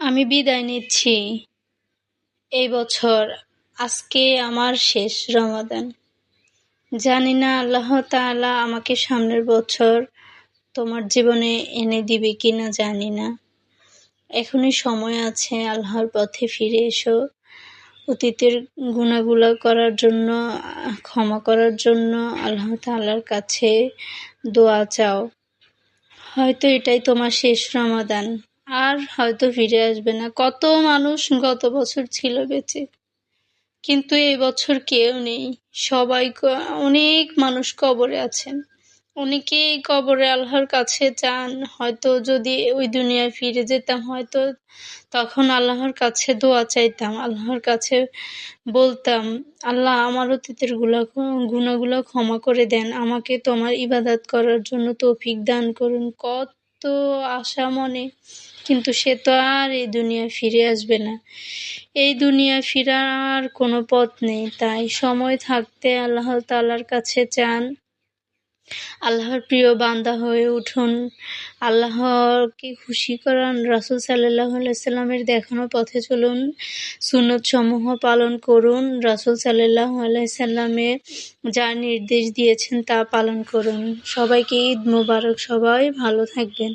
আমি বিদায় নিচ্ছি এই বছর। আজকে আমার শেষ রমাদান। জানি না আল্লাহ তাআলা আমাকে সামনের বছর তোমার জীবনে এনে দিবে কিনা জানি না। এখনই সময় আছে, আল্লাহর পথে ফিরে এসো। অতীতের গুনাহগুলো করার জন্য, ক্ষমা করার জন্য আল্লাহ তাআলার কাছে দোয়া চাও। হয়তো এটাই তোমার শেষ রমাদান, আর হয়তো ফিরে আসবে না। কত মানুষ গত বছর ছিল বেঁচে, কিন্তু এই বছর কেউ নেই। সবাই অনেক মানুষ কবরে আছেন। অনেকেই কবরে আল্লাহর কাছে চান, হয়তো যদি ওই দুনিয়ায় ফিরে যেতাম, হয়তো তখন আল্লাহর কাছে দোয়া চাইতাম, আল্লাহর কাছে বলতাম, আল্লাহ আমার অতীতের গুনাহগুলো ক্ষমা করে দেন, আমাকে তোমার ইবাদত করার জন্য তৌফিক দান করুন। কত আশা মনে, কিন্তু সে তো আর এই দুনিয়ায় ফিরে আসবে না। এই দুনিয়ায় ফিরার কোনো পথ নেই। তাই সময় থাকতে আল্লাহ তাআলার কাছে চান, আল্লাহর প্রিয় বান্দা হয়ে উঠুন, আল্লাহকে খুশি করান, রাসূল সাল্লাল্লাহু আলাইহি সাল্লামের দেখানো পথে চলুন, সুন্নত সমূহ পালন করুন, রাসূল সাল্লাল্লাহু আলাইহি সাল্লামে যা নির্দেশ দিয়েছেন তা পালন করুন। সবাইকে ঈদ মোবারক। সবাই ভালো থাকবেন।